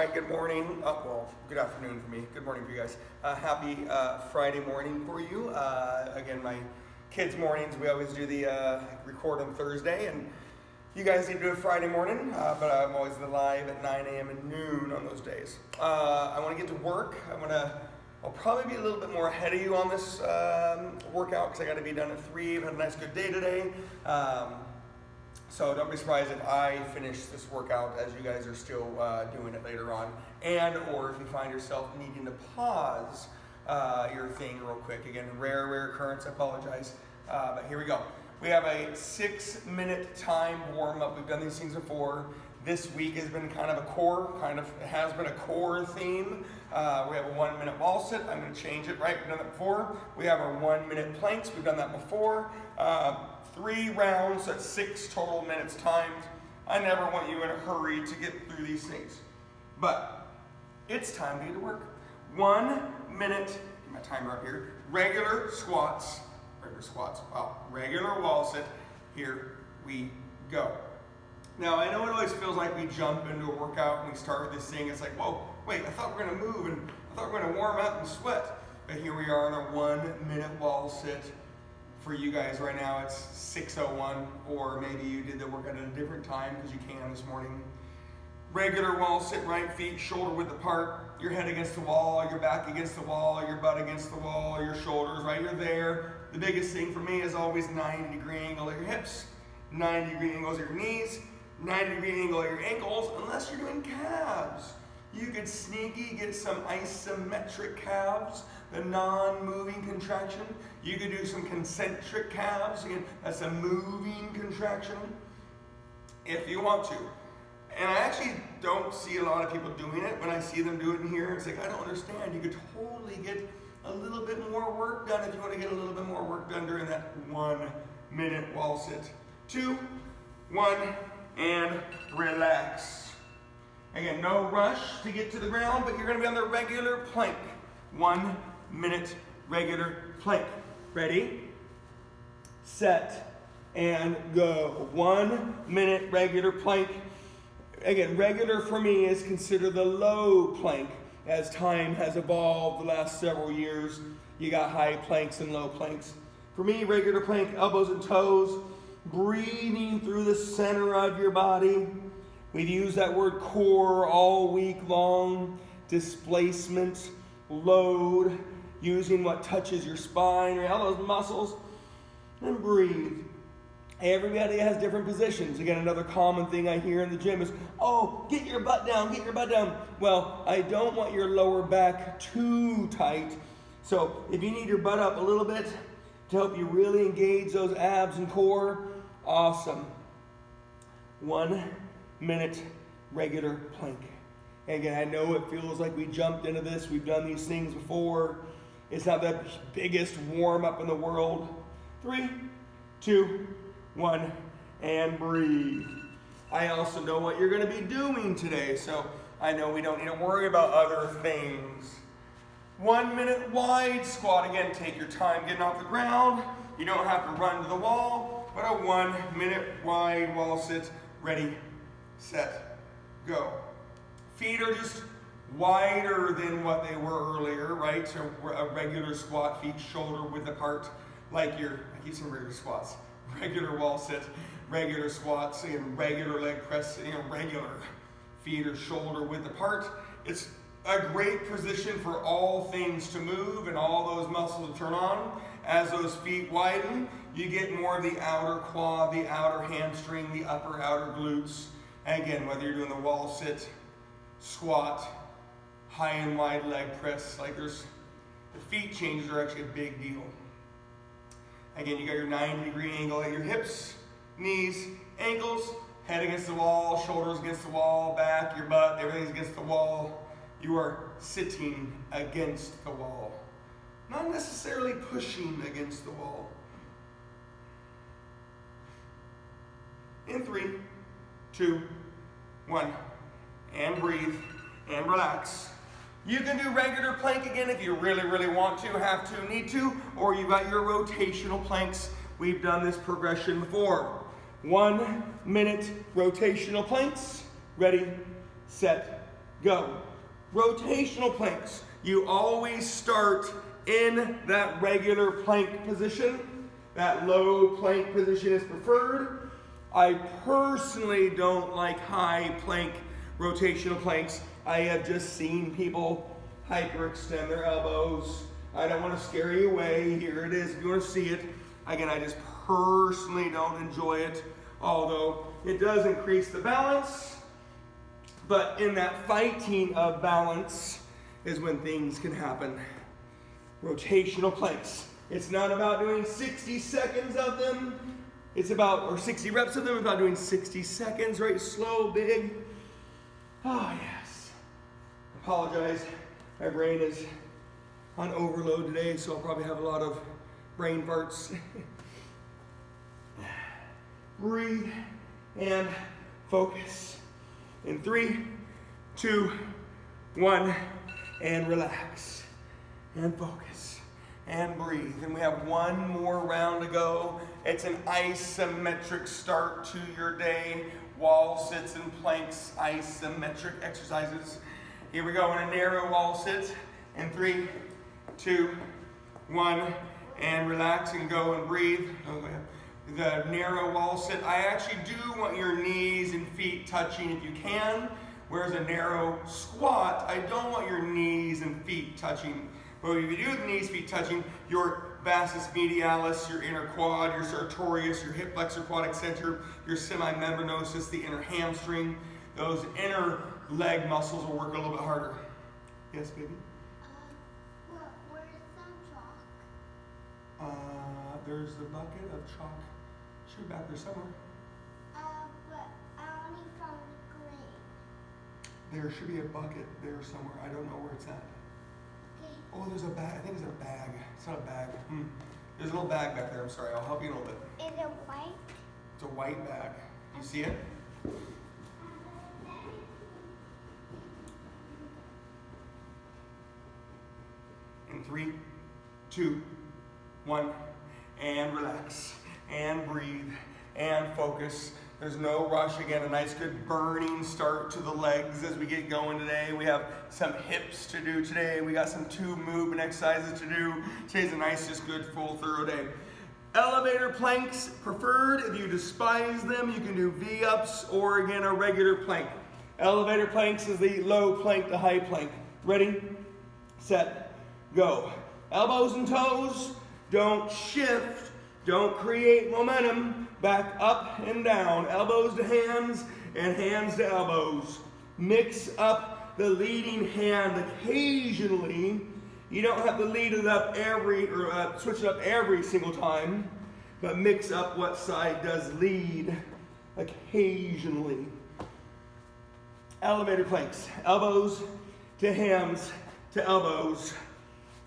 right, good morning. Well, good afternoon for me. Good morning for you guys. Happy Friday morning for you. Again, my kids' mornings, we always do the record on Thursday, and you guys need to do it Friday morning, but I'm always live at 9 a.m. and noon on those days. I want to get to work. I'll probably be a little bit more ahead of you on this workout because I got to be done at 3. I've had a nice good day today. So don't be surprised if I finish this workout as you guys are still doing it later on. And or if you find yourself needing to pause your thing real quick. Again, rare occurrence, I apologize. But here we go. We have a 6-minute time warm-up. We've done these things before. This week has been kind of a core theme. We have a 1-minute wall sit. I'm going to change it, right? We've done that before. We have our 1-minute planks. We've done that before. 3 rounds, so that's 6 total minutes timed. I never want you in a hurry to get through these things. But it's time to get to work. 1 minute, get my timer up here, regular squats, regular wall sit. Here we go. Now, I know it always feels like we jump into a workout and we start with this thing. It's like, whoa, wait, I thought we were going to move and I thought we were going to warm up and sweat. But here we are on our 1-minute wall sit. For you guys right now, it's 6:01, or maybe you did the workout at a different time because you can this morning. Regular wall sit, right feet shoulder width apart, your head against the wall, your back against the wall, your butt against the wall, your shoulders, right? You're there. The biggest thing for me is always 90-degree angle of your hips, 90-degree angles of your knees, 90-degree angle of your ankles, unless you're doing calves. You could sneaky get some isometric calves, the non-moving contraction. You could do some concentric calves. Again, that's a moving contraction if you want to. And I actually don't see a lot of people doing it. When I see them do it in here, it's like, I don't understand. You could totally get a little bit more work done if you want to get a little bit more work done during that 1-minute wall sit. 2, 1, and relax. Again, no rush to get to the ground, but you're going to be on the regular plank. 1-minute regular plank. Ready, set, and go. 1-minute regular plank. Again, regular for me is considered the low plank. As time has evolved the last several years, you got high planks and low planks. For me, regular plank, elbows and toes, breathing through the center of your body. We've used that word core all week long. Displacement, load, using what touches your spine, all those muscles, and breathe. Everybody has different positions. Again, another common thing I hear in the gym is, oh, get your butt down, get your butt down. Well, I don't want your lower back too tight. So if you need your butt up a little bit to help you really engage those abs and core, awesome. 1-minute regular plank. Again, I know it feels like we jumped into this. We've done these things before. It's not the biggest warm-up in the world. 3, 2, 1, and breathe. I also know what you're going to be doing today, so I know we don't need to worry about other things. 1-minute wide squat. Again, take your time getting off the ground. You don't have to run to the wall, but a 1-minute wide wall sit. Ready, set, go. Feet are just wider than what they were earlier, right? So a regular squat, feet shoulder width apart, like I keep saying regular squats, regular wall sit, regular squats, and regular leg press, regular. Feet are shoulder width apart. It's a great position for all things to move and all those muscles to turn on. As those feet widen, you get more of the outer quad, the outer hamstring, the upper outer glutes. And again, whether you're doing the wall sit, squat, high and wide leg press, the feet changes are actually a big deal. Again, you got your 90-degree angle at your hips, knees, ankles, head against the wall, shoulders against the wall, back, your butt, everything's against the wall. You are sitting against the wall, not necessarily pushing against the wall. In 3, 2, 1, and breathe, and relax. You can do regular plank again if you really want to, have to, need to, or you've got your rotational planks. We've done this progression before. 1 minute rotational planks. Ready, set, go. Rotational planks. You always start in that regular plank position. That low plank position is preferred. I personally don't like high plank rotational planks. I have just seen people hyperextend their elbows. I don't want to scare you away. Here it is if you want to see it. Again, I just personally don't enjoy it, although it does increase the balance. But in that fighting of balance is when things can happen. Rotational planks. It's not about doing 60 seconds of them. It's about, or 60 reps of them, about doing 60 seconds, right? Slow, big. Oh, yes. Apologize. My brain is on overload today, so I'll probably have a lot of brain farts. Breathe and focus. In 3, 2, 1, and relax. And focus. And breathe. And we have one more round to go. It's an isometric start to your day. Wall sits and planks, isometric exercises. Here we go in a narrow wall sit. In 3, 2, 1, and relax and go and breathe. The narrow wall sit. I actually do want your knees and feet touching if you can. Whereas a narrow squat, I don't want your knees and feet touching. But if you do the knees, feet touching, your vastus medialis, your inner quad, your sartorius, your hip flexor quad extensor, your semimembranosus, the inner hamstring, those inner leg muscles will work a little bit harder. Yes, baby? Where's some chalk? There's the bucket of chalk. Should be back there somewhere. But I only found green. There should be a bucket there somewhere. I don't know where it's at. Okay. Oh, there's a bag. I think it's a bag. It's not a bag. There's a little bag back there. I'm sorry. I'll help you in a little bit. Is it white? It's a white bag. You see it? In 3, 2, 1, and relax, and breathe, and focus. There's no rush. Again, a nice good burning start to the legs as we get going today. We have some hips to do today. We got some 2 movement exercises to do. Today's a nice, just good, full, thorough day. Elevator planks preferred. If you despise them, you can do V-ups or, again, a regular plank. Elevator planks is the low plank to high plank. Ready, set, go. Elbows and toes, don't shift, don't create momentum. Back up and down, elbows to hands and hands to elbows. Mix up the leading hand occasionally. You don't have to lead it up switch it up every single time, but mix up what side does lead occasionally. Elevator planks, elbows to hands to elbows.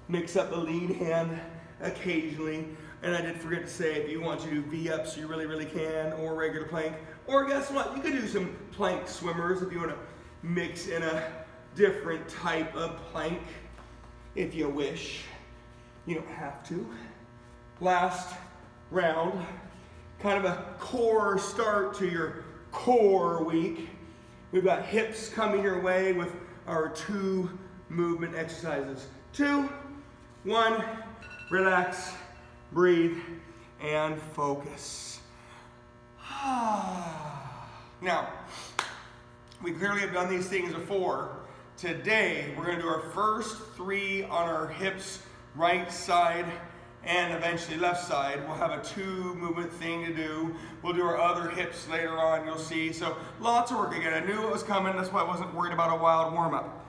Mix up the lead hand occasionally. And I did forget to say, if you want to do V-ups, you really can, or regular plank. Or guess what? You could do some plank swimmers if you want to mix in a different type of plank, if you wish. You don't have to. Last round, kind of a core start to your core week. We've got hips coming your way with our 2 movement exercises. 2, 1, relax, breathe, and focus. Now, we clearly have done these things before. Today, we're going to do our first 3 on our hips, right side, and eventually left side. We'll have a 2 movement thing to do. We'll do our other hips later on, you'll see. So lots of work. Again, I knew it was coming. That's why I wasn't worried about a wild warm-up.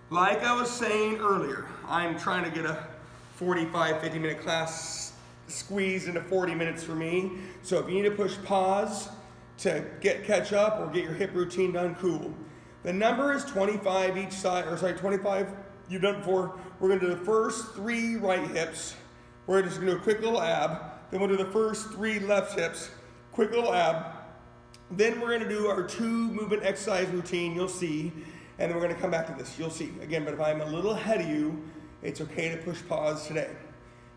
Like I was saying earlier, I'm trying to get a 45, 50-minute class squeezed into 40 minutes for me. So if you need to push pause to catch up or get your hip routine done, cool. The number is 25 each side, 25 you've done before. We're gonna do the first 3 right hips. We're just gonna do a quick little ab. Then we'll do the first 3 left hips, quick little ab. Then we're gonna do our 2 movement exercise routine, you'll see. And then we're gonna come back to this, you'll see. Again, but if I'm a little ahead of you, it's okay to push pause today.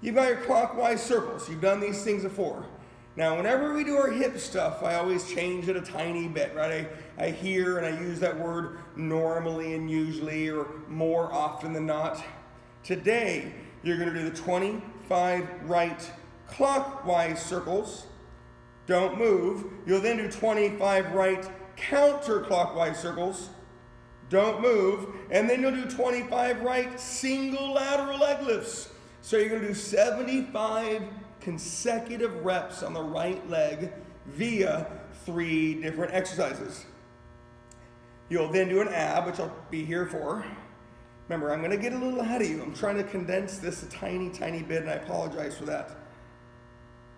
You've got your clockwise circles. You've done these things before. Now, whenever we do our hip stuff, I always change it a tiny bit, right? I hear and I use that word normally and usually or more often than not. Today, you're going to do the 25 right clockwise circles. Don't move. You'll then do 25 right counterclockwise circles. Don't move. And then you'll do 25 right single lateral leg lifts. So you're going to do 75 consecutive reps on the right leg via 3 different exercises. You'll then do an ab, which I'll be here for. Remember, I'm going to get a little ahead of you. I'm trying to condense this a tiny, tiny bit, and I apologize for that.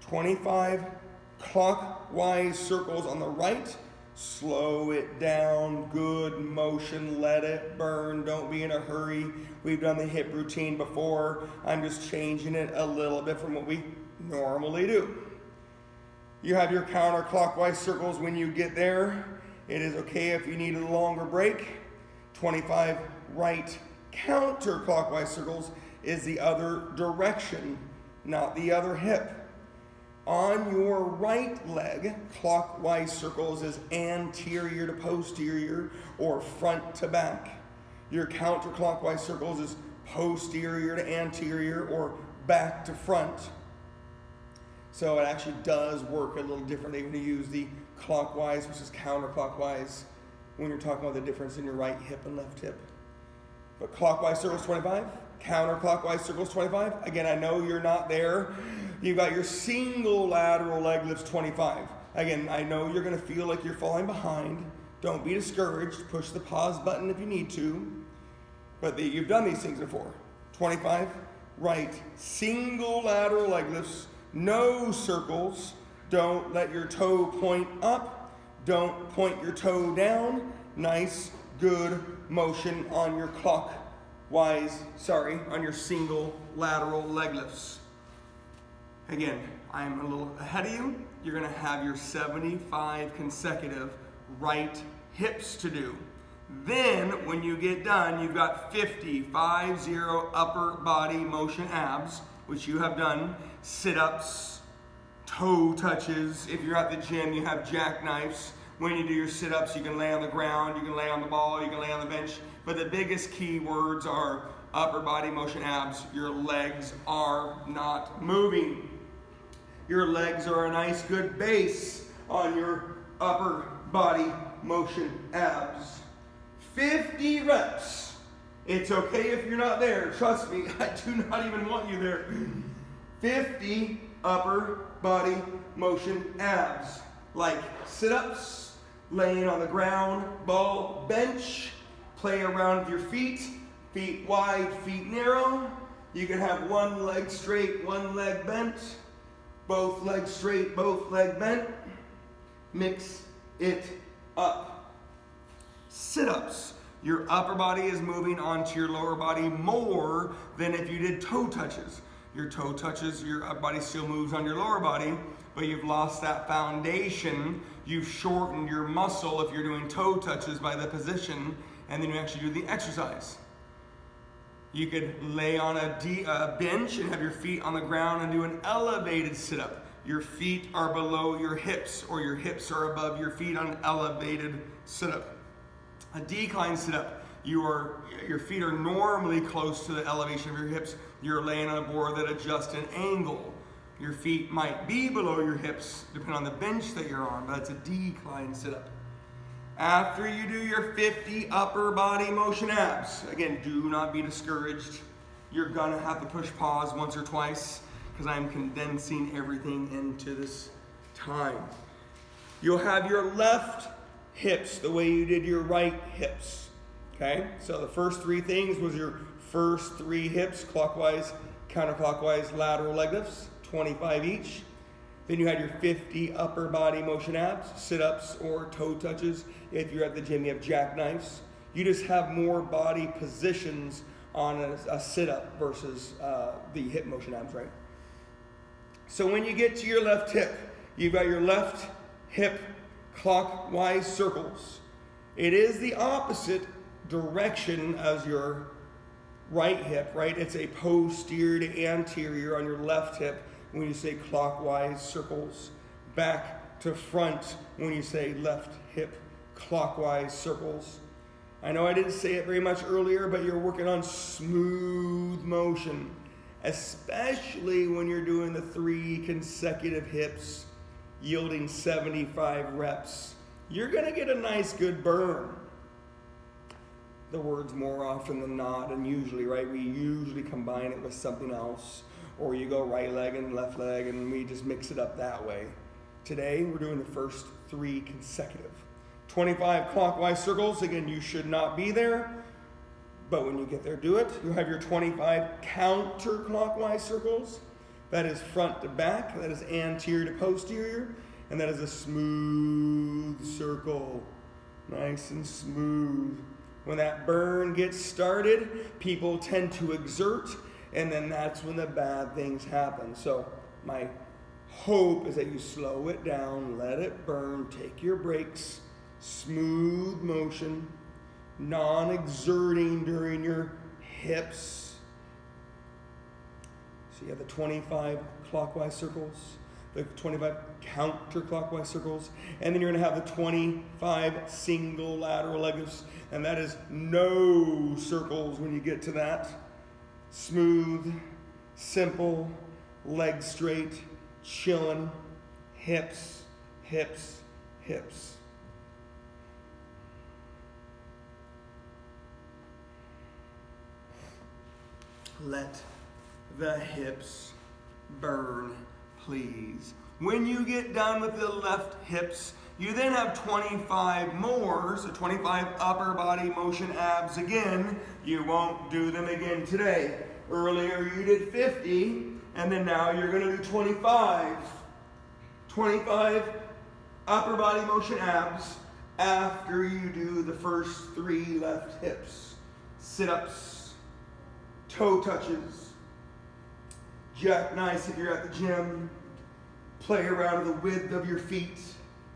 25 clockwise circles on the right. Slow it down, good motion, let it burn, don't be in a hurry. We've done the hip routine before. I'm just changing it a little bit from what we normally do. You have your counterclockwise circles when you get there. It is okay if you need a longer break. 25 right counterclockwise circles is the other direction, not the other hip. On your right leg, clockwise circles is anterior to posterior or front to back. Your counterclockwise circles is posterior to anterior or back to front. So it actually does work a little differently when you use the clockwise versus counterclockwise when you're talking about the difference in your right hip and left hip. But clockwise circles 25, counterclockwise circles 25. Again, I know you're not there. You've got your single lateral leg lifts 25. Again, I know you're going to feel like you're falling behind. Don't be discouraged. Push the pause button if you need to. But you've done these things before. 25, right, single lateral leg lifts, no circles. Don't let your toe point up. Don't point your toe down. Nice, good motion on your on your single lateral leg lifts. Again, I'm a little ahead of you. You're going to have your 75 consecutive right hips to do. Then, when you get done, you've got 50 upper body motion abs, which you have done, sit-ups, toe touches. If you're at the gym, you have jackknives. When you do your sit-ups, you can lay on the ground, you can lay on the ball, you can lay on the bench. But the biggest key words are upper body motion abs. Your legs are not moving. Your legs are a nice good base on your upper body motion abs. 50 reps. It's okay if you're not there. Trust me, I do not even want you there. 50 upper body motion abs. Like sit-ups, laying on the ground, ball, bench, play around with your feet wide, feet narrow. You can have one leg straight, one leg bent, both legs straight, both leg bent. Mix it up. Sit-ups. Your upper body is moving onto your lower body more than if you did toe touches. Your toe touches, your upper body still moves on your lower body, but you've lost that foundation. You've shortened your muscle if you're doing toe touches by the position, and then you actually do the exercise. You could lay on a bench and have your feet on the ground and do an elevated sit-up. Your feet are below your hips, or your hips are above your feet on an elevated sit-up. A decline sit-up, your feet are normally close to the elevation of your hips. You're laying on a board that adjusts an angle. Your feet might be below your hips, depending on the bench that you're on, but it's a decline sit-up. After you do your 50 upper body motion abs, again, do not be discouraged. You're gonna have to push pause once or twice because I'm condensing everything into this time. You'll have your left hips the way you did your right hips, okay? So the first 3 things was your first 3 hips, clockwise, counterclockwise, lateral leg lifts, 25 each. Then you had your 50 upper body motion abs, sit-ups or toe touches. If you're at the gym, you have jackknives. You just have more body positions on a sit-up versus the hip motion abs, right? So when you get to your left hip, you've got your left hip clockwise circles. It is the opposite direction as your right hip, right? It's a posterior to anterior on your left hip when you say clockwise circles. back to front when you say left hip clockwise circles. I know I didn't say it very much earlier, but you're working on smooth motion, especially when you're doing the 3 consecutive hips, yielding 75 reps. You're going to get a nice good burn. The words more often than not, and usually, right, we usually combine it with something else, or you go right leg and left leg, and we just mix it up that way. Today, we're doing the first 3 consecutive. 25 clockwise circles. Again, you should not be there, but when you get there, do it. You'll have your 25 counterclockwise circles. That is front to back, that is anterior to posterior, and that is a smooth circle. Nice and smooth. When that burn gets started, people tend to exert, and then that's when the bad things happen. So my hope is that you slow it down, let it burn, take your breaks, smooth motion, non-exerting during your hips. So you have the 25 clockwise circles, the 25 counterclockwise circles, and then you're going to have the 25 single lateral legs, and that is no circles when you get to that. Smooth, simple, legs straight, chilling, hips, hips, hips. Let the hips burn, please. When you get done with the left hips, you then have 25 more, so 25 upper body motion abs again. You won't do them again today. Earlier you did 50, and then now you're going to do 25. 25 upper body motion abs after you do the first 3 left hips. Sit-ups, toe touches, jackknife if you're at the gym. Play around with the width of your feet,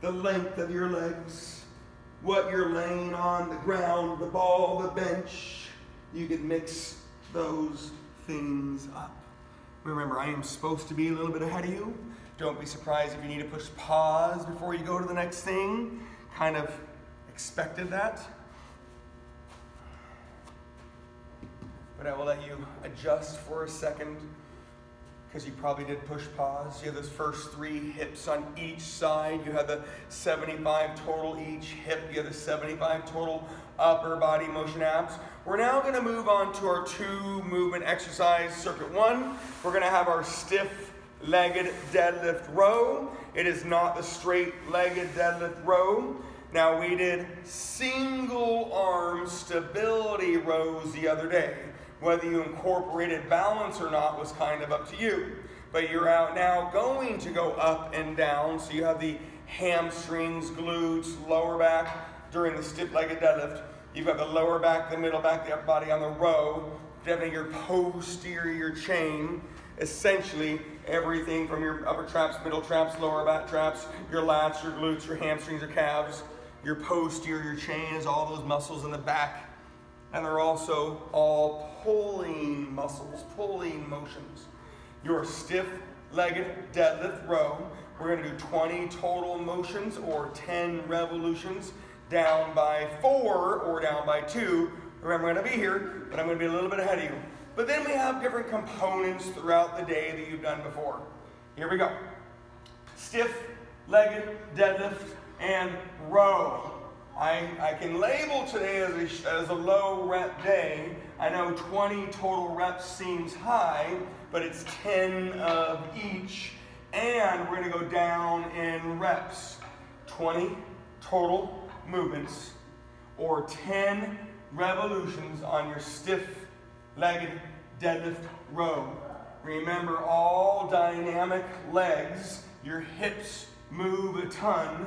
the length of your legs, what you're laying on, the ground, the ball, the bench. You can mix those things up. Remember, I am supposed to be a little bit ahead of you. Don't be surprised if you need to push pause before you go to the next thing. Kind of expected that. But I will let you adjust for a second, because you probably did push pause. You have those first 3 hips on each side. You have the 75 total each hip. You have the 75 total upper body motion abs. We're now going to move on to our 2 movement exercise. Circuit 1, we're going to have our stiff-legged deadlift row. It is not the straight-legged deadlift row. Now, we did single arm stability rows the other day. Whether you incorporated balance or not was kind of up to you. But you're out now going to go up and down. So you have the hamstrings, glutes, lower back during the stiff-legged deadlift. You've got the lower back, the middle back, the upper body on the row. Definitely your posterior chain. Essentially everything from your upper traps, middle traps, lower back traps, your lats, your glutes, your hamstrings, your calves. Your posterior chain is all those muscles in the back. And they're also all pulling muscles, pulling motions. Your stiff-legged deadlift row, we're going to do 20 total motions or 10 revolutions, down by 4 or down by 2. Remember, I'm going to be here, but I'm going to be a little bit ahead of you. But then we have different components throughout the day that you've done before. Here we go. Stiff-legged deadlift and row. I can label today as a low rep day. I know 20 total reps seems high, but it's 10 of each. And we're going to go down in reps. 20 total movements or 10 revolutions on your stiff-legged deadlift row. Remember, all dynamic legs. Your hips move a ton.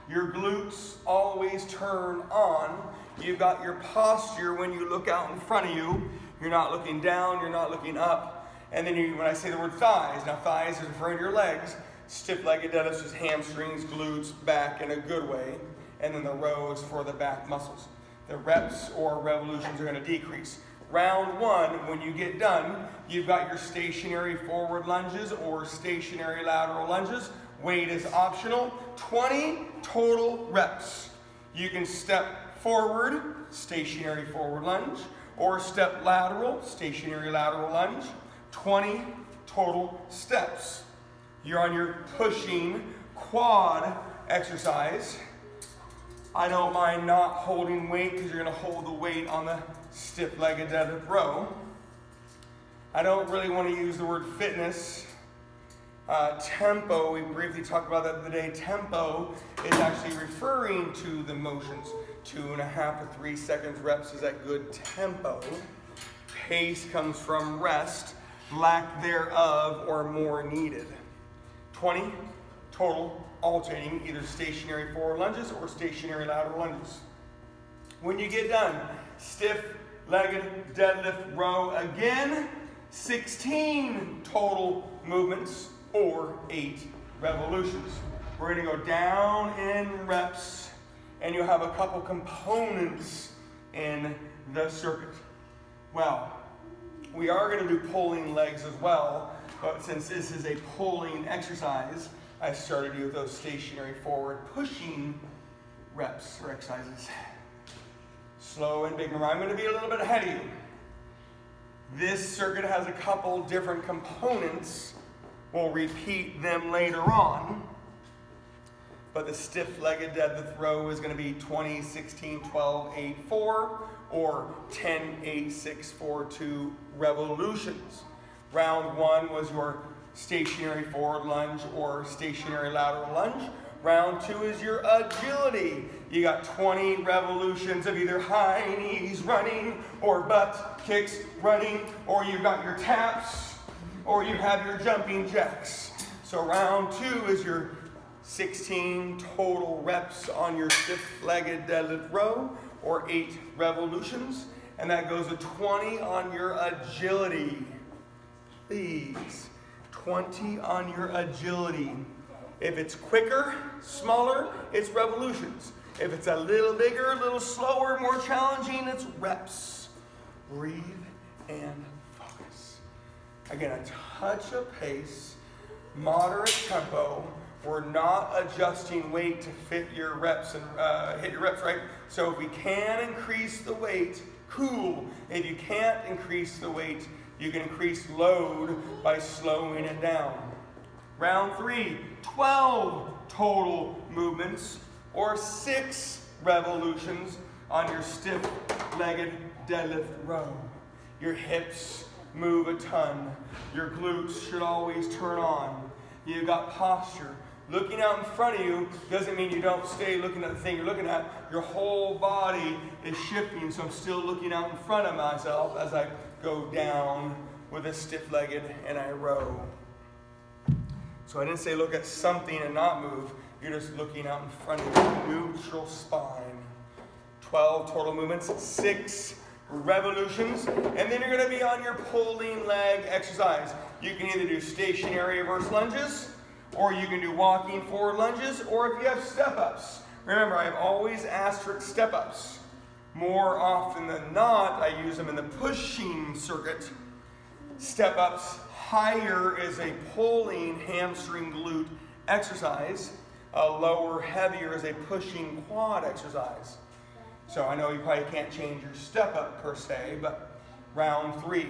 Your glutes always turn on. You've got your posture when you look out in front of you. You're not looking down, you're not looking up. And then when I say the word thighs, now thighs is referring to your legs. Stiff-legged deadlifts is hamstrings, glutes, back in a good way. And then the row is for the back muscles. The reps or revolutions are going to decrease. Round 1, when you get done, you've got your stationary forward lunges or stationary lateral lunges, Weight is optional. 20 total reps. You can step forward, stationary forward lunge, or step lateral, stationary lateral lunge. 20 total steps. You're on your pushing quad exercise. I don't mind not holding weight because you're going to hold the weight on the stiff-legged deadlift row. I don't really want to use the word fitness. Tempo, we briefly talked about that today. Tempo is actually referring to the motions. 2.5 to 3 seconds reps is at good tempo. Pace comes from rest, lack thereof, or more needed. 20 total, alternating either stationary forward lunges or stationary lateral lunges. When you get done, stiff-legged deadlift row again, 16 total movements or 8 revolutions. We're going to go down in reps, and you'll have a couple components in the circuit. Well, we are going to do pulling legs as well, but since this is a pulling exercise, I started you with those stationary forward pushing reps or exercises. Slow and big. Remember, I'm going to be a little bit ahead of you. This circuit has a couple different components. We'll repeat them later on. But the stiff-legged deadlift row is going to be 20, 16, 12, 8, 4, or 10, 8, 6, 4, 2 revolutions. Round 1 was your stationary forward lunge or stationary lateral lunge. Round 2 is your agility. You got 20 revolutions of either high knees running or butt kicks running, or you've got your taps, or you have your jumping jacks. So round 2 is your 16 total reps on your stiff-legged deadlift row, or 8 revolutions, and that goes to 20 on your agility. Please, 20 on your agility. If it's quicker, smaller, it's revolutions. If it's a little bigger, a little slower, more challenging, it's reps. Breathe and focus. Again, a touch of pace, moderate tempo. We're not adjusting weight to fit your reps and hit your reps, right? So if we can increase the weight, cool. If you can't increase the weight, you can increase load by slowing it down. Round 3, 12 total movements or 6 revolutions on your stiff-legged deadlift row. Your hips move a ton. Your glutes should always turn on. You've got posture. Looking out in front of you doesn't mean you don't stay looking at the thing you're looking at. Your whole body is shifting, so I'm still looking out in front of myself as I go down with a stiff-legged and I row. So I didn't say look at something and not move. You're just looking out in front of your neutral spine. 12 total movements, 6 revolutions, and then you're going to be on your pulling leg exercise. You can either do stationary reverse lunges, or you can do walking forward lunges, or if you have step-ups. Remember, I've always asked for step-ups. More often than not, I use them in the pushing circuit. Step-ups higher is a pulling hamstring glute exercise. Lower, heavier is a pushing quad exercise. So I know you probably can't change your step-up per se, but round 3,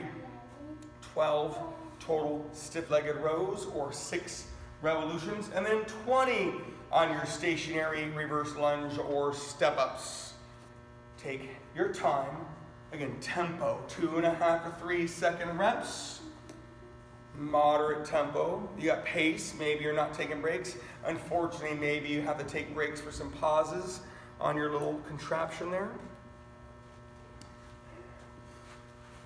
12 total stiff-legged rows or 6 revolutions, and then 20 on your stationary reverse lunge or step-ups. Take your time. Again, tempo, 2.5 to 3 second reps. Moderate tempo. You got pace, maybe you're not taking breaks. Unfortunately, maybe you have to take breaks for some pauses on your little contraption there.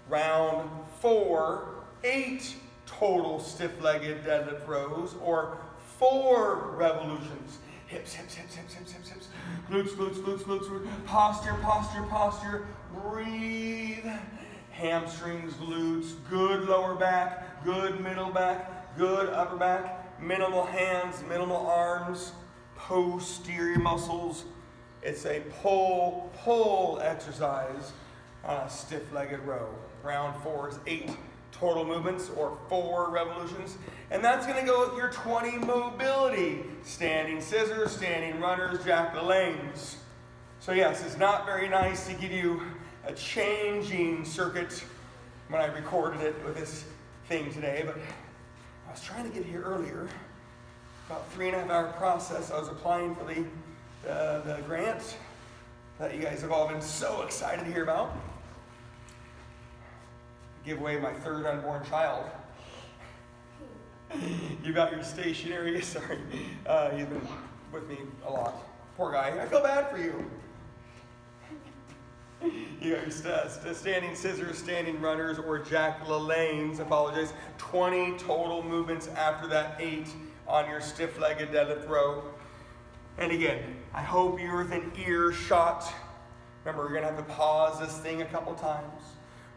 Round 4, 8 total stiff-legged deadlift rows or 4 revolutions. Hips, hips, hips, hips, hips, hips, hips. Glutes, glutes, glutes, glutes. Posture, posture, posture. Breathe. Hamstrings, glutes. Good lower back. Good middle back. Good upper back. Minimal hands, minimal arms. Posterior muscles. It's a pull exercise on a stiff-legged row. Round 4 is 8 total movements or 4 revolutions. And that's going to go with your 20 mobility. Standing scissors, standing runners, jack LaLannes. So yes, it's not very nice to give you a changing circuit when I recorded it with this thing today, but I was trying to get here earlier. About 3.5-hour process. I was applying for the grant that you guys have all been so excited to hear about. Give away my 3rd unborn child. You got your stationery, sorry. He's been with me a lot. Poor guy. I feel bad for you. You got your standing scissors, standing runners, or jack LaLannes. Apologize. 20 total movements after that 8 on your stiff-legged deadlift row. And again, I hope you're within earshot. Remember, we're going to have to pause this thing a couple times.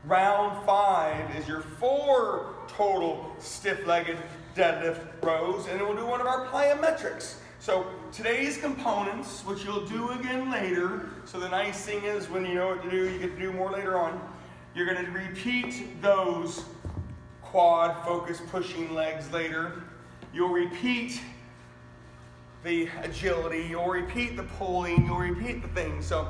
Round 5 is your 4 total stiff-legged deadlift rows, and then we'll do one of our plyometrics. So today's components, which you'll do again later, so the nice thing is when you know what to do, you get to do more later on. You're going to repeat those quad focus pushing legs later. You'll repeat the agility, you'll repeat the pulling, you'll repeat the things. So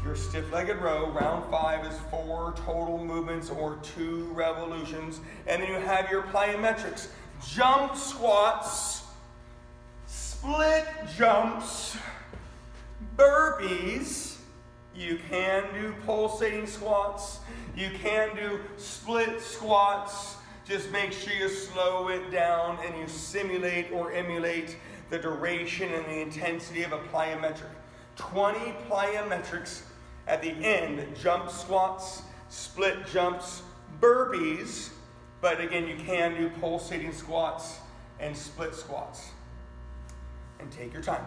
your stiff-legged row, round 5 is 4 total movements or 2 revolutions. And then you have your plyometrics. Jump squats, split jumps, burpees. You can do pulsating squats. You can do split squats. Just make sure you slow it down and you simulate or emulate the duration and the intensity of a plyometric. 20 plyometrics at the end. Jump squats, split jumps, burpees. But again, you can do pulsating squats and split squats. And take your time.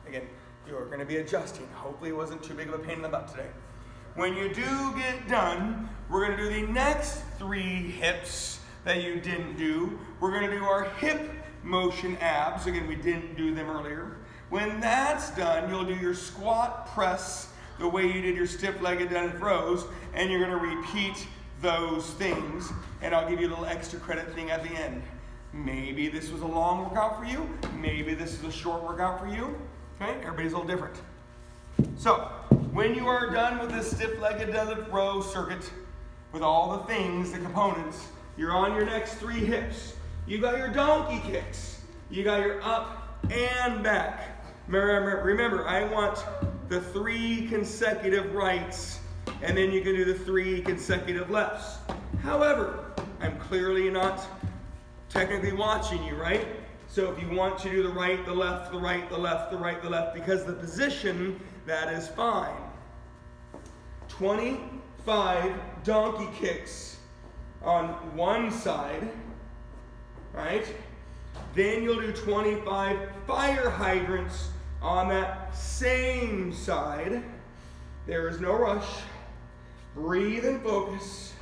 Again, you're going to be adjusting. Hopefully it wasn't too big of a pain in the butt today. When you do get done, we're going to do the next 3 hips that you didn't do. We're going to do our hip motion abs. Again, we didn't do them earlier. When that's done, you'll do your squat press the way you did your stiff-legged deadlift rows, and you're going to repeat those things. And I'll give you a little extra credit thing at the end. Maybe this was a long workout for you. Maybe this is a short workout for you. Okay, everybody's a little different. So, when you are done with this stiff-legged deadlift row circuit, with all the things, the components, you're on your next 3 hips. You got your donkey kicks. You got your up and back. Remember, I want the 3 consecutive rights, and then you can do the 3 consecutive lefts. However, I'm clearly not technically watching you, right? So if you want to do the right, the left, the right, the left, the right, the left, because the position, that is fine. 25 donkey kicks on one side, right? Then you'll do 25 fire hydrants on that same side. There is no rush. Breathe and focus.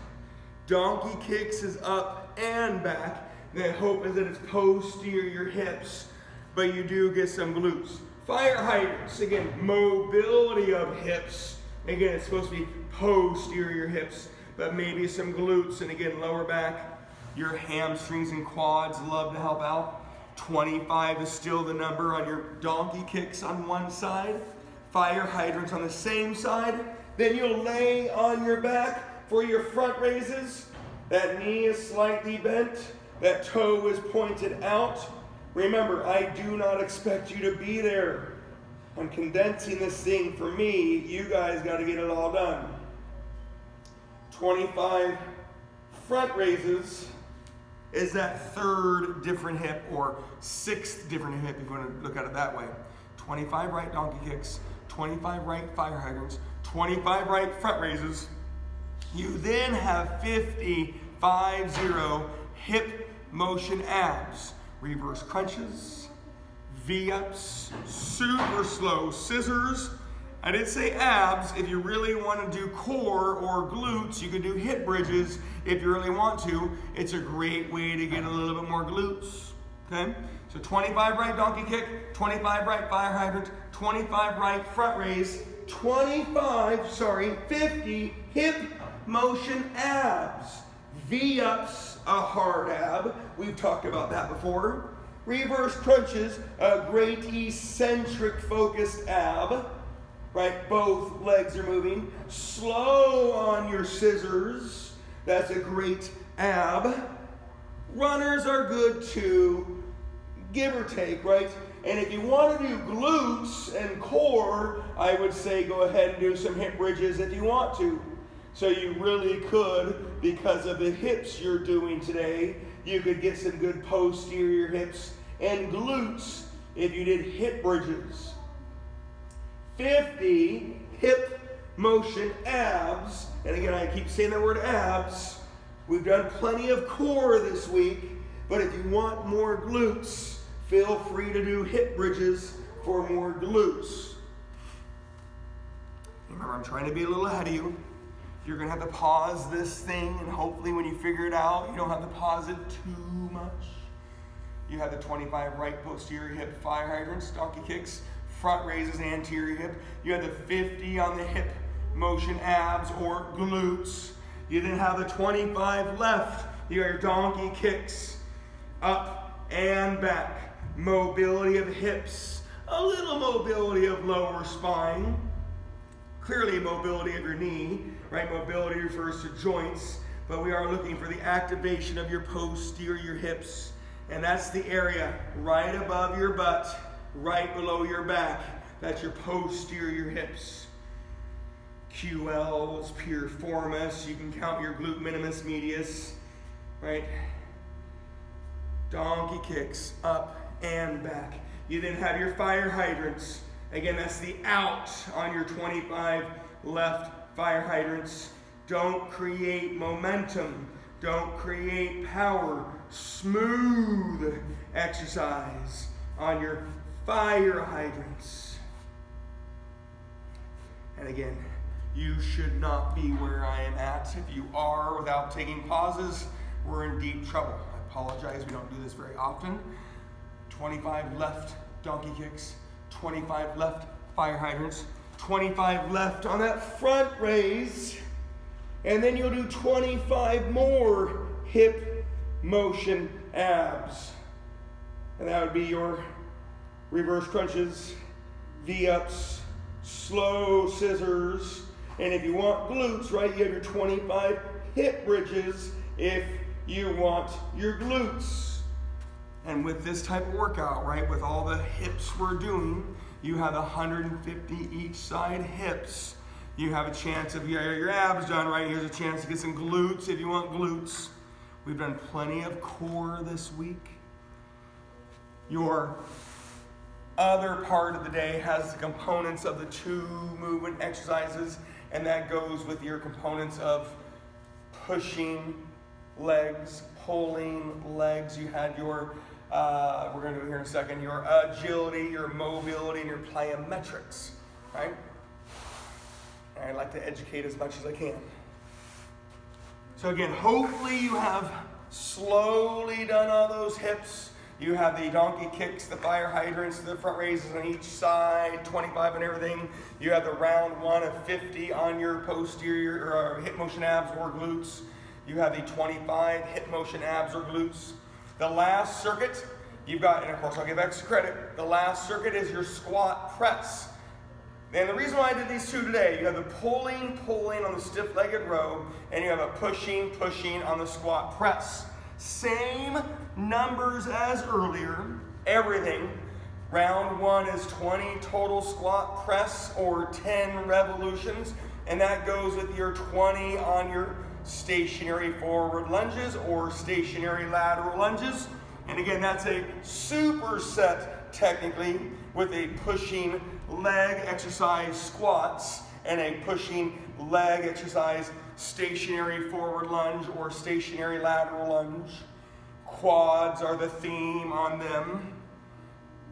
Donkey kicks is up and back. The hope is that it's posterior hips, but you do get some glutes. Fire hydrants, again, mobility of hips. Again, it's supposed to be posterior hips, but maybe some glutes, and again, lower back. Your hamstrings and quads love to help out. 25 is still the number on your donkey kicks on one side. Fire hydrants on the same side. Then you'll lay on your back for your front raises. That knee is slightly bent. That toe is pointed out. Remember, I do not expect you to be there. I'm condensing this thing for me. You guys got to get it all done. 25 front raises is that 3rd different hip or 6th different hip if you want to look at it that way. 25 right donkey kicks, 25 right fire hydrants, 25 right front raises. You then have 50 hip motion abs, reverse crunches, V-ups, super slow scissors. I did say abs. If you really want to do core or glutes, you can do hip bridges if you really want to. It's a great way to get a little bit more glutes. Okay? So 25 right donkey kick, 25 right fire hydrant, 25 right front raise, 50 hip motion abs. V-ups, a hard ab. We've talked about that before. Reverse crunches, a great eccentric focused ab. Right, both legs are moving. Slow on your scissors. That's a great ab. Runners are good too, give or take, right? And if you want to do glutes and core, I would say go ahead and do some hip bridges if you want to. So you really could, because of the hips you're doing today, you could get some good posterior hips and glutes if you did hip bridges. 50 hip motion abs. And again, I keep saying the word abs. We've done plenty of core this week, but if you want more glutes, feel free to do hip bridges for more glutes. Remember, I'm trying to be a little ahead of you. You're going to have to pause this thing, and hopefully when you figure it out, you don't have to pause it too much. You have the 25 right posterior hip fire hydrants, donkey kicks, front raises, anterior hip. You have the 50 on the hip motion abs or glutes. You then have the 25 left. You got your donkey kicks, up and back. Mobility of hips, a little mobility of lower spine. Clearly mobility of your knee, right? Mobility refers to joints, but we are looking for the activation of your posterior hips. And that's the area right above your butt, right below your back. That's your posterior hips. QLs, piriformis, you can count your glute minimus medius, right? Donkey kicks, up and back. You then have your fire hydrants. Again, that's the out on your 25 left fire hydrants. Don't create momentum. Don't create power. Smooth exercise on your fire hydrants. And again, you should not be where I am at. If you are without taking pauses, we're in deep trouble. I apologize, we don't do this very often. 25 left donkey kicks, 25 left fire hydrants, 25 left on that front raise, and then you'll do 25 more hip motion abs. And that would be your reverse crunches, V-ups, slow scissors, and if you want glutes, right, you have your 25 hip bridges if you want your glutes. And with this type of workout, right, with all the hips we're doing, you have 150 each side hips. You have a chance of your abs done, right? Here's a chance to get some glutes if you want glutes. We've done plenty of core this week. Your other part of the day has the components of the 2 movement exercises, and that goes with your components of pushing legs, pulling legs. You had your we're going to do it here in a second, your agility, your mobility, and your plyometrics, right? And I like to educate as much as I can. So again, hopefully you have slowly done all those hips. You have the donkey kicks, the fire hydrants, the front raises on each side, 25 and everything. You have the round 1 of 50 on your posterior or hip motion abs or glutes. You have the 25 hip motion abs or glutes. The last circuit, you've got, and of course I'll give extra credit, the last circuit is your squat press. And the reason why I did these 2 today, you have the pulling on the stiff-legged row, and you have a pushing on the squat press. Same numbers as earlier, everything. Round 1 is 20 total squat press or 10 revolutions, and that goes with your 20 on your stationary forward lunges or stationary lateral lunges. And again, that's a superset technically with a pushing leg exercise squats and a pushing leg exercise stationary forward lunge or stationary lateral lunge. Quads are the theme on them.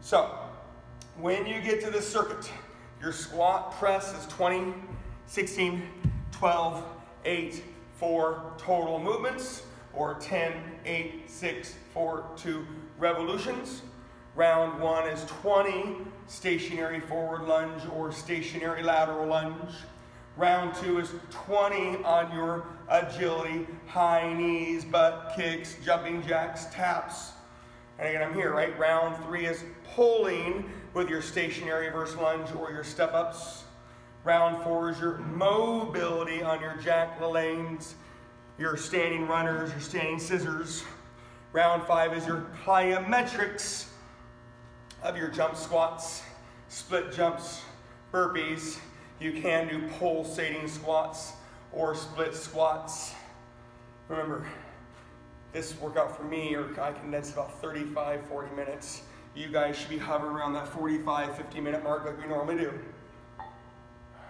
So when you get to this circuit, your squat press is 20, 16, 12, 8, 4 total movements, or 10, 8, 6, 4, 2 revolutions. Round 1 is 20 stationary forward lunge or stationary lateral lunge. Round 2 is 20 on your agility, high knees, butt kicks, jumping jacks, taps. And again, I'm here, right? Round 3 is pulling with your stationary reverse lunge or your step-ups. Round 4 is your mobility on your jack LaLannes, your standing runners, your standing scissors. Round 5 is your plyometrics of your jump squats, split jumps, burpees. You can do pulsating squats or split squats. Remember, this workout for me, or I condensed about 35, 40 minutes. You guys should be hovering around that 45, 50-minute mark like we normally do.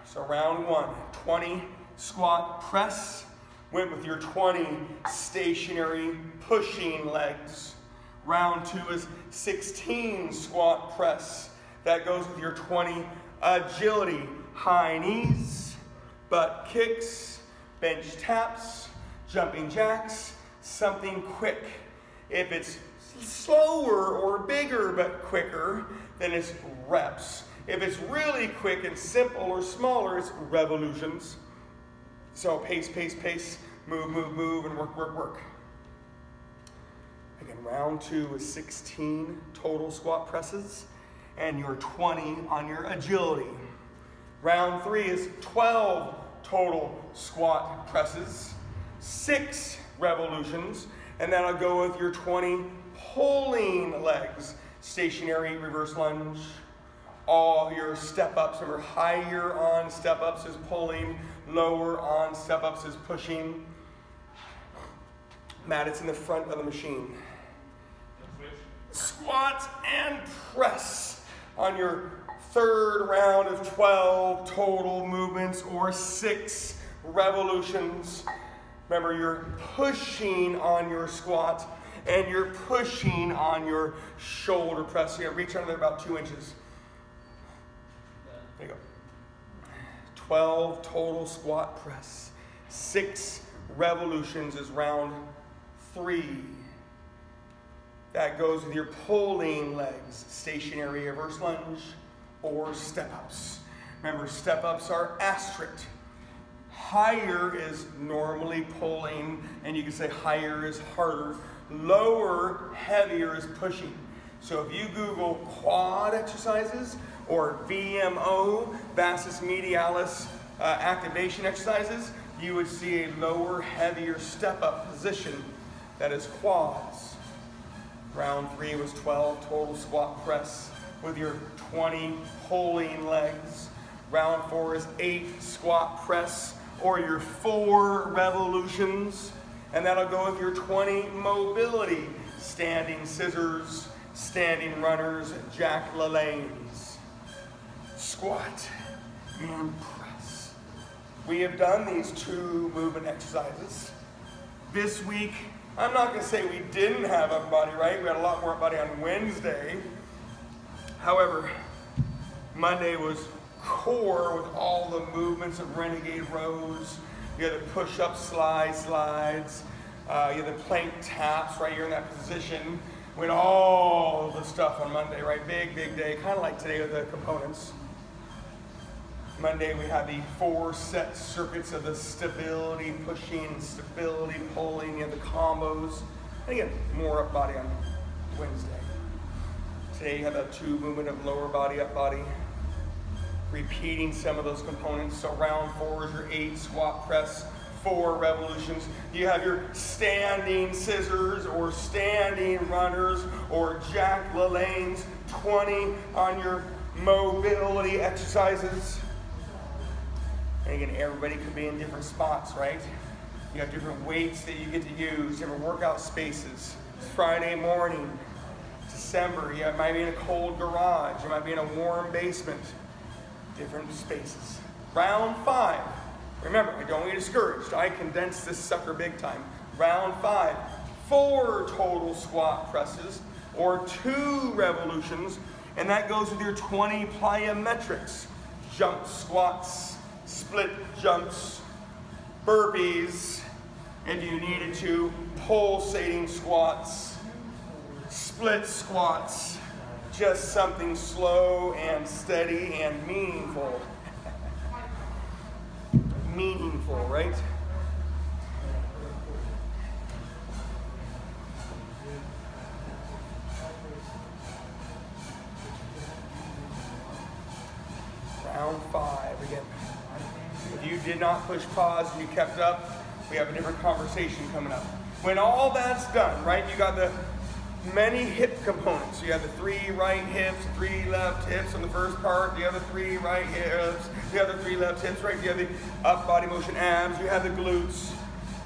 So round 1, 20 squat press. Went with your 20 stationary pushing legs. Round 2 is 16 squat press. That goes with your 20 agility, high knees, butt kicks, bench taps, jumping jacks, something quick. If it's slower or bigger but quicker, then it's reps. If it's really quick and simple or smaller, it's revolutions. So pace, pace, pace, move, move, move, and work, work, work. Again, round 2 is 16 total squat presses and your 20 on your agility. Round 3 is 12 total squat presses, 6 revolutions, and then I'll go with your 20 pulling legs, stationary reverse lunge, all your step-ups. Remember, higher on step-ups is pulling, lower on step-ups is pushing. Matt, it's in the front of the machine. Squat and press on your third round of 12 total movements or 6 revolutions. Remember, you're pushing on your squat and you're pushing on your shoulder press. So you reach under there about 2 inches. There you go. 12 total squat press. 6 revolutions is round 3. That goes with your pulling legs, stationary reverse lunge, or step-ups. Remember, step-ups are asterisk. Higher is normally pulling, and you can say higher is harder. Lower, heavier is pushing. So if you Google quad exercises or VMO, vastus medialis activation exercises, you would see a lower, heavier step-up position that is quads. Round 3 was 12 total squat press with your 20 pulling legs. Round 4 is 8 squat press or your 4 revolutions. And that'll go with your 20 mobility, standing scissors, standing runners, jack LaLannes. Squat and press. We have done these 2 movement exercises. This week, I'm not going to say we didn't have upper body, right? We had a lot more upper body on Wednesday. However, Monday was core with all the movements of renegade rows. You had the push-up slides. You had the plank taps, right? You're in that position. We had all the stuff on Monday, right? Big, big day. Kind of like today with the components. Monday we had the 4 set circuits of the stability pushing, stability pulling, you have the combos. And again, more up body on Wednesday. Today you have that 2 movement of lower body, up body. Repeating some of those components. So round 4 is your 8 squat press, 4 revolutions. You have your standing scissors or standing runners or jack LaLannes, 20 on your mobility exercises. And again, everybody could be in different spots, right? You have different weights that you get to use, different workout spaces. It's Friday morning, December, you might be in a cold garage, you might be in a warm basement. Different spaces. Round 5. Remember, I don't get discouraged. I condensed this sucker big time. Round 5. 4 total squat presses or 2 revolutions, and that goes with your 20 plyometrics. Jump squats, split jumps, burpees, if you needed to, pulsating squats, split squats, just something slow and steady and meaningful. meaningful, right? Round 5 again. If you did not push pause and you kept up, we have a different conversation coming up. When all that's done, right, you got the many hip components. You have the 3 right hips, 3 left hips on the first part, the other 3 right hips, the other 3 left hips, right? You have the up body motion abs, you have the glutes,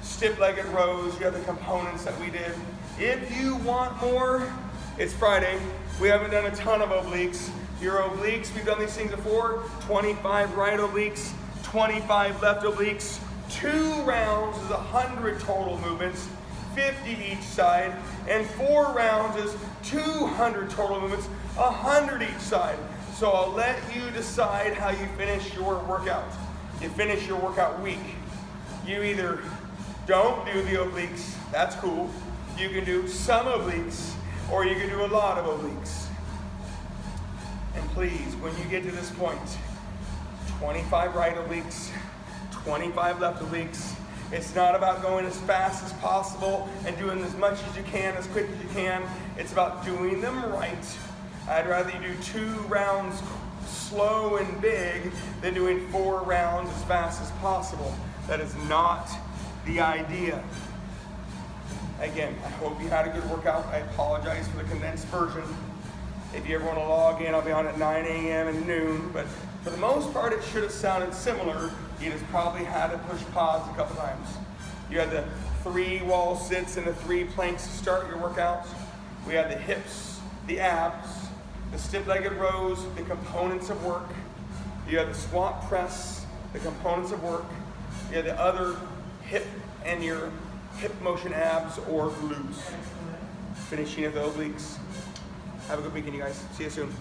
stiff-legged rows, you have the components that we did. If you want more, it's Friday. We haven't done a ton of obliques. Your obliques, we've done these things before, 25 right obliques, 25 left obliques, 2 rounds is 100 total movements, 50 each side, and 4 rounds is 200 total movements, 100 each side. So I'll let you decide how you finish your workout. You finish your workout week. You either don't do the obliques, that's cool. You can do some obliques, or you can do a lot of obliques. And please, when you get to this point, 25 right obliques, 25 left obliques. It's not about going as fast as possible and doing as much as you can, as quick as you can. It's about doing them right. I'd rather you do 2 rounds slow and big than doing 4 rounds as fast as possible. That is not the idea. Again, I hope you had a good workout. I apologize for the condensed version. If you ever want to log in, I'll be on at 9 a.m. and noon, but for the most part, it should have sounded similar. You just probably had to push pause a couple times. You had the 3 wall sits and the 3 planks to start your workout. We had the hips, the abs, the stiff-legged rows, the components of work. You had the squat press, the components of work. You had the other hip and your hip motion abs or glutes. Finishing of the obliques. Have a good weekend, you guys. See you soon.